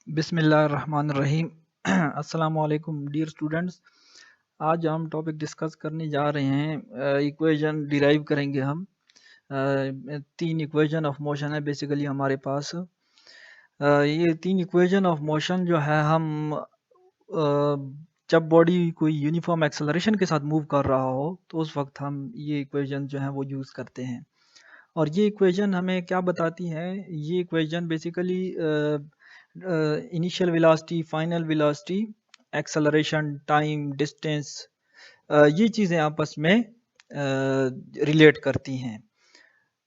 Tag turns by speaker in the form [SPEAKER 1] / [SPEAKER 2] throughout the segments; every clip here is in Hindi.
[SPEAKER 1] बिस्मिल्लाहिर्रहमानिर्रहीम। अस्सलाम वालेकुम डियर स्टूडेंट्स। आज हम टॉपिक डिस्कस करने जा रहे हैं, इक्वेशन डिराइव करेंगे हम। तीन इक्वेशन ऑफ मोशन है बेसिकली हमारे पास। ये तीन इक्वेशन ऑफ मोशन जो है हम जब बॉडी कोई यूनिफॉर्म एक्सेलरेशन के साथ मूव कर रहा हो तो उस वक्त हम ये इक्वेशन जो है वो यूज़ करते हैं। और ये इक्वेशन हमें क्या बताती है? ये equation basically initial velocity, final velocity, acceleration, time, distance, ये चीज़ें आपस में रिलेट करती हैं।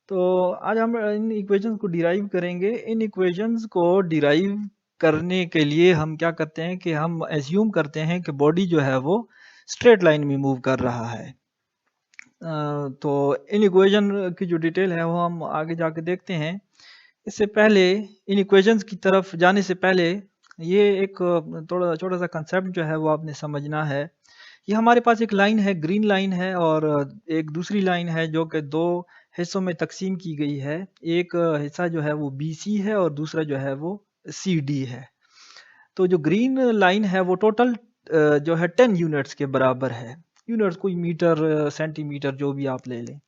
[SPEAKER 1] तो आज हम इन इक्वेशंस को डिराइव करेंगे। इन इक्वेशंस को डिराइव करने के लिए हम क्या करते हैं कि हम एज्यूम करते हैं कि बॉडी जो है वो स्ट्रेट लाइन में मूव कर रहा है। तो इन इक्वेशन की जो डिटेल है वो हम आगे जाके देखते हैं। इससे पहले इन इक्वेशंस की तरफ जाने से पहले ये एक थोड़ा छोटा सा कंसेप्ट जो है वो आपने समझना है। ये हमारे पास एक लाइन है, ग्रीन लाइन है, और एक दूसरी लाइन है जो कि दो हिस्सों में तकसीम की गई है। एक हिस्सा जो है वो BC है और दूसरा जो है वो CD है। तो जो ग्रीन लाइन है वो टोटल जो है 10 यूनिट्स के बराबर है। यूनिट्स कोई मीटर, सेंटीमीटर, जो भी आप ले लें।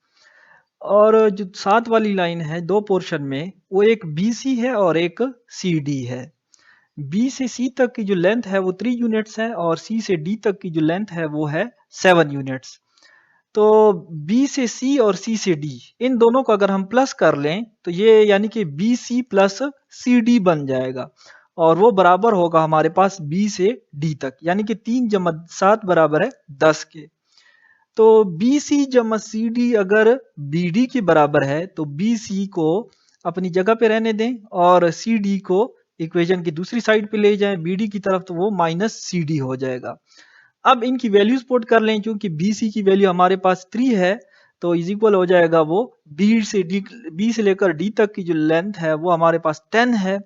[SPEAKER 1] और जो साथ वाली लाइन है दो पोर्शन में, वो एक BC है और एक CD है। B से C तक की जो लेंथ है वो 3 यूनिट्स है और C से D तक की जो लेंथ है वो है 7 यूनिट्स। तो B से C और C से D इन दोनों को अगर हम प्लस कर लें तो ये यानी कि BC प्लस CD बन जाएगा, और वो बराबर होगा हमारे पास B से D तक, यानी कि 3 जमा 7 बराबर है 10 के। तो BC जमा CD अगर BD के बराबर है तो BC को अपनी जगह पे रहने दें और CD को इक्वेशन की दूसरी साइड पे ले जाएं BD की तरफ, तो वो माइनस CD हो जाएगा। अब इनकी वैल्यूज पुट कर लें, क्योंकि BC की वैल्यू हमारे पास 3 है तो इज इक्वल हो जाएगा वो B से लेकर D तक की जो लेंथ है वो हमारे पास 10 है,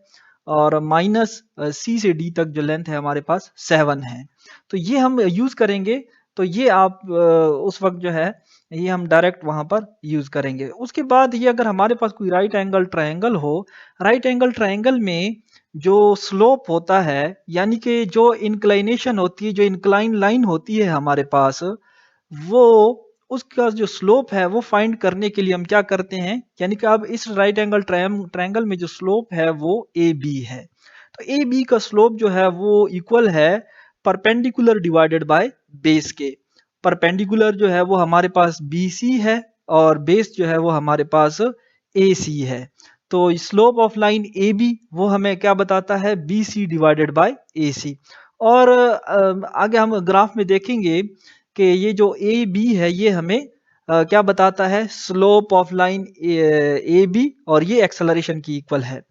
[SPEAKER 1] और माइनस C से D तक जो लेंथ है हमारे पास 7 है। तो ये हम यूज करेंगे। तो ये आप उस वक्त जो है ये हम डायरेक्ट वहां पर यूज करेंगे। उसके बाद ये अगर हमारे पास कोई राइट एंगल ट्रायंगल हो, राइट एंगल ट्रायंगल में जो स्लोप होता है, यानी कि जो इंक्लाइनेशन होती है, जो इंक्लाइन लाइन होती है हमारे पास, वो उसका जो स्लोप है वो फाइंड करने के लिए हम क्या करते हैं, यानी कि अब इस राइट एंगल ट्रायंगल में जो स्लोप है वो AB है। तो AB का स्लोप जो है वो इक्वल है परपेंडिकुलर डिवाइडेड बाय बेस के। परपेंडिकुलर जो है वो हमारे पास BC है और बेस जो है वो हमारे पास AC है। तो स्लोप ऑफ लाइन AB वो हमें क्या बताता है, BC डिवाइडेड बाय AC। और आगे हम ग्राफ में देखेंगे कि ये जो AB है ये हमें क्या बताता है, स्लोप ऑफ लाइन AB, और ये एक्सेलरेशन की इक्वल है।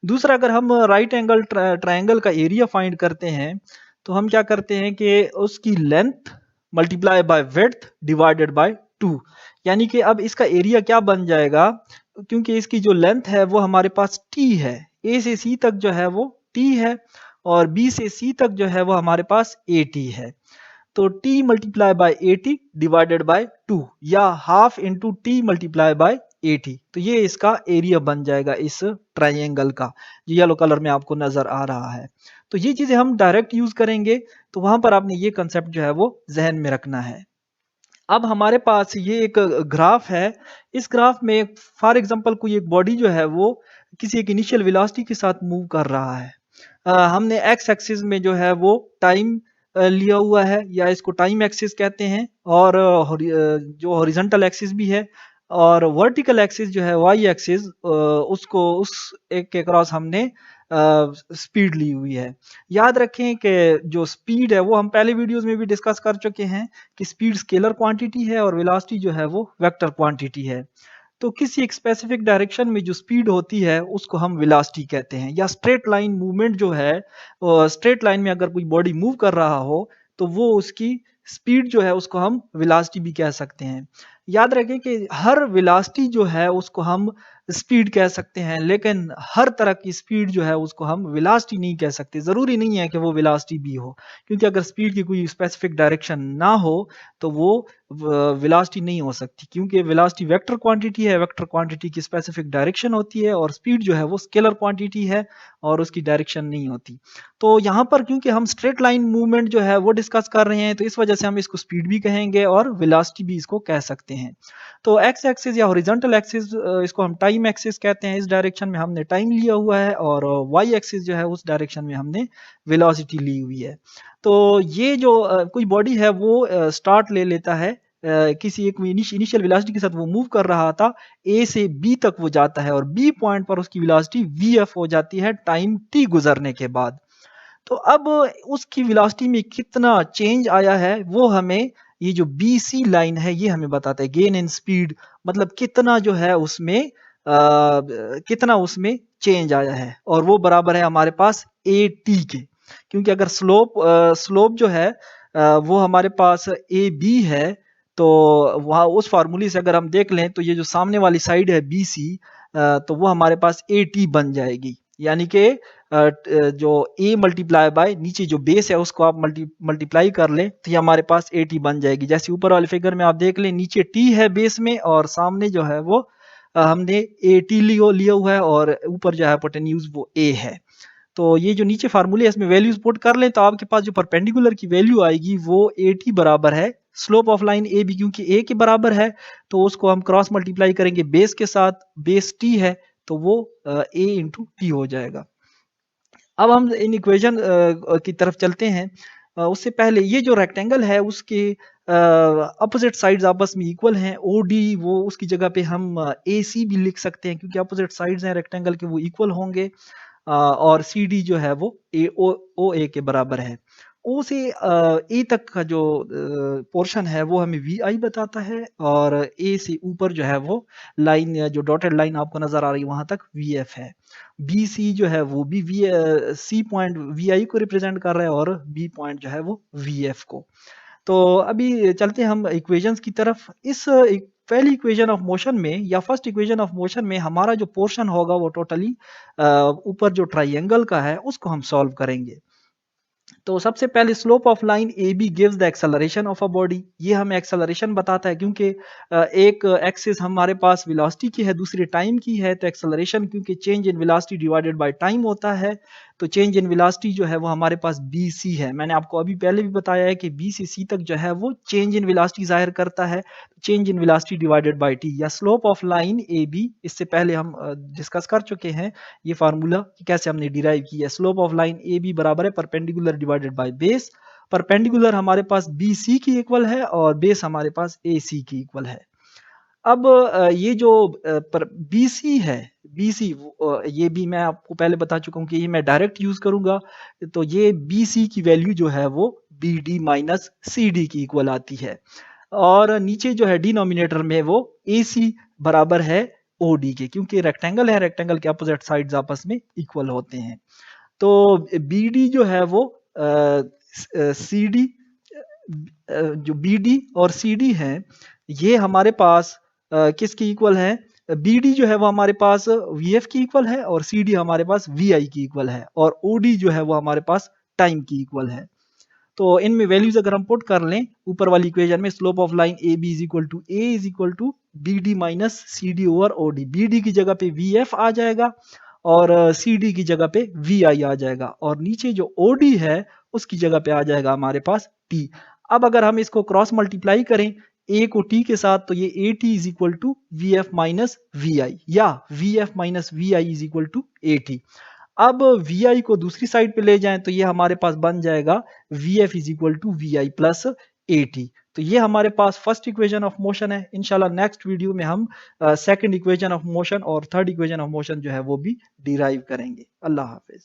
[SPEAKER 1] दूसरा, अगर हम राइट एंगल ट्रायंगल का एरिया फाइंड करते हैं तो हम क्या करते हैं कि उसकी length multiply by width divided by 2, यानी कि अब इसका एरिया क्या बन जाएगा, क्योंकि इसकी जो लेंथ है वो हमारे पास T है, A से C तक जो है वो T है और B से C तक जो है वो हमारे पास AT है। तो T multiply by 80 divided by 2, या half into T multiply by 80। तो ये इसका एरिया बन जाएगा इस ट्राइंगल का, जो येलो कलर में आपको नजर आ रहा है। तो ये चीजें हम डायरेक्ट यूज करेंगे, तो वहां पर आपने ये कंसेप्ट जो है वो जहन में रखना है। अब हमारे पास ये एक ग्राफ है। इस ग्राफ में फॉर एग्जांपल कोई एक बॉडी जो है वो किसी एक इनिशियल वेलोसिटी के साथ मूव कर रहा है। हमने एक्स एक्सिस में जो है वो टाइम लिया हुआ है, या इसको टाइम एक्सिस कहते हैं, और जो हॉरिजॉन्टल एक्सिस भी है, और वर्टिकल एक्सिस जो है वाई एक्सिस, उसको उस एक के क्रॉस हमने स्पीड ली हुई है। याद रखें कि जो स्पीड है वो हम पहले वीडियोस में भी डिस्कस कर चुके हैं कि स्पीड स्केलर क्वांटिटी है और वेलोसिटी जो है वो वेक्टर क्वांटिटी है। तो किसी एक स्पेसिफिक डायरेक्शन में जो स्पीड होती है उसको हम वेलोसिटी कहते हैं। या स्ट्रेट लाइन मूवमेंट जो है, स्ट्रेट लाइन में अगर कोई बॉडी मूव कर रहा हो तो वो उसकी स्पीड जो है उसको हम वेलोसिटी भी कह सकते हैं। याद रखें कि हर वेलोसिटी जो है उसको हम स्पीड कह सकते हैं, लेकिन हर तरह की स्पीड जो है उसको हम वेलोसिटी नहीं कह सकते। ज़रूरी नहीं है कि वो वेलोसिटी भी हो, क्योंकि अगर स्पीड की कोई स्पेसिफिक डायरेक्शन ना हो तो वो वेलोसिटी नहीं हो सकती, क्योंकि वेलोसिटी वेक्टर क्वांटिटी है, वेक्टर क्वांटिटी की स्पेसिफिक डायरेक्शन होती है, और स्पीड जो है वो स्केलर क्वांटिटी है और उसकी डायरेक्शन नहीं होती। तो यहाँ पर क्योंकि हम स्ट्रेट लाइन मूवमेंट जो है वो डिस्कस कर रहे हैं, तो इस वजह से हम इसको स्पीड भी कहेंगे और वेलोसिटी भी इसको कह सकते हैं। तो एक्स एक्सिस या हॉरिजॉन्टल एक्सिस, इसको हम टाइम एक्सिस कहते हैं, इस डायरेक्शन में हमने टाइम लिया हुआ है, और वाई एक्सिस जो है उस डायरेक्शन में हमने वेलोसिटी ली हुई है। तो ये जो कोई बॉडी है वो स्टार्ट ले लेता है, किसी एक इनिशियल वेलोसिटी के साथ वो मूव कर रहा था, ए से बी तक वो जाता है, और बी पॉइंट पर उसकी वेलोसिटी वी एफ हो जाती है टाइम टी गुजरने के बाद। तो अब उसकी वेलोसिटी में कितना चेंज आया है वो हमें ये जो बी सी लाइन है ये हमें बताता है, गेन इन स्पीड, मतलब कितना जो है उसमें कितना उसमें चेंज आया है, और वो बराबर है हमारे पास ए टी के। क्योंकि अगर स्लोप जो है वो हमारे पास ए बी है, तो वहाँ उस फार्मूले से अगर हम देख लें तो ये जो सामने वाली साइड है बी सी, तो वो हमारे पास ए टी बन जाएगी। यानी कि जो a मल्टीप्लाई बाय नीचे जो बेस है उसको आप मल्टीप्लाई कर लें तो ये हमारे पास ए टी बन जाएगी। जैसे ऊपर वाले फिगर में आप देख लें, नीचे t है बेस में, और सामने जो है वो हमने ए टी लिया हुआ है, और ऊपर जो है हाइपोटेन्यूज वो a है। तो ये जो नीचे फार्मूले है इसमें वैल्यूज पुट कर लें तो आपके पास जो परपेंडिकुलर की वैल्यू आएगी वो ए टी बराबर है slope of line A B, क्योंकि ए के बराबर है तो उसको हम क्रॉस मल्टीप्लाई करेंगे बेस के साथ, बेस टी है तो वो ए इंटू टी हो जाएगा। अब हम इन इक्वेशन की तरफ चलते हैं। उससे पहले ये जो रेक्टेंगल है उसके अपोजिट साइड्स आपस में इक्वल हैं, ओ डी वो उसकी जगह पे हम ए सी भी लिख सकते हैं, क्योंकि अपोजिट साइड्स हैं रेक्टेंगल के वो इक्वल होंगे, और सी डी जो है वो ए ओ ए के बराबर है। ओ से ए तक का जो पोर्शन है वो हमें वी आई बताता है, और ए से ऊपर जो है वो लाइन या जो डॉटेड लाइन आपको नजर आ रही है वहां तक वी एफ है। बी सी जो है वो भी we C point we i को रिप्रेजेंट कर रहा है, और बी पॉइंट जो है वो वी एफ को। तो अभी चलते हैं हम इक्वेशंस की तरफ। इस पहली इक्वेशन ऑफ मोशन में या फर्स्ट इक्वेशन ऑफ मोशन में हमारा जो पोर्शन होगा वो टोटली ऊपर जो ट्राइंगल का है उसको हम सॉल्व करेंगे। तो सबसे पहले slope of line A B gives the acceleration of a body, ये हमें एक्सेलरेशन बताता है, क्योंकि एक एक्सिस हमारे पास वेलोसिटी की है, दूसरी टाइम की है, तो एक्सेलरेशन क्योंकि change in velocity divided by time होता है, तो चेंज इन वेलोसिटी जो है वो हमारे पास बी सी है। मैंने आपको अभी पहले भी बताया है कि बी से सी तक जो है वो चेंज इन वेलोसिटी जाहिर करता है, change in velocity divided by t, या slope of line A B, इससे पहले हम डिस्कस कर चुके हैं ये फार्मूला कैसे हमने डिराइव किया। Slope of line A B बराबर है perpendicular divided by base, perpendicular हमारे पास बी सी की इक्वल है और बेस हमारे पास ए सी की इक्वल है। अब ये जो बी सी है, बी सी ये भी मैं आपको पहले बता चुका हूँ कि ये मैं डायरेक्ट यूज करूंगा, तो ये बी सी की वैल्यू जो है वो B D minus C D की इक्वल आती है, और नीचे जो है डिनोमिनेटर में वो ए सी बराबर है ओ डी के, क्योंकि रेक्टेंगल है, रेक्टेंगल के अपोजिट साइड्स आपस में इक्वल होते हैं। तो बी डी जो है वो सी डी, जो बी डी और सी डी है ये हमारे पास किसकी इक्वल है, बी डी जो है वो हमारे पास वी एफ की इक्वल है, और सी डी हमारे पास वी आई की इक्वल है, और ओ डी जो है वो हमारे पास टाइम की इक्वल है। तो इनमें वैल्यूज अगर हम पुट कर लें ऊपर वाली इक्वेशन में, slope of line A B is equal to B D minus C D over O D, B D की जगह पे वी एफ आ जाएगा और सी डी की जगह पे वी आई आ जाएगा, और नीचे जो ओ डी है उसकी जगह पे आ जाएगा हमारे पास टी। अब अगर हम इसको क्रॉस मल्टीप्लाई करें ए को टी के साथ, तो ये a t is equal to v f minus v i, या v f minus v i is equal to a t. अब वी आई को दूसरी साइड पे ले जाएं तो ये हमारे पास बन जाएगा V F is equal to V I plus A T. तो ये हमारे पास फर्स्ट इक्वेशन ऑफ मोशन है। इंशाल्लाह नेक्स्ट वीडियो में हम सेकंड इक्वेशन ऑफ मोशन और थर्ड इक्वेशन ऑफ मोशन जो है वो भी डिराइव करेंगे। अल्लाह हाफिज।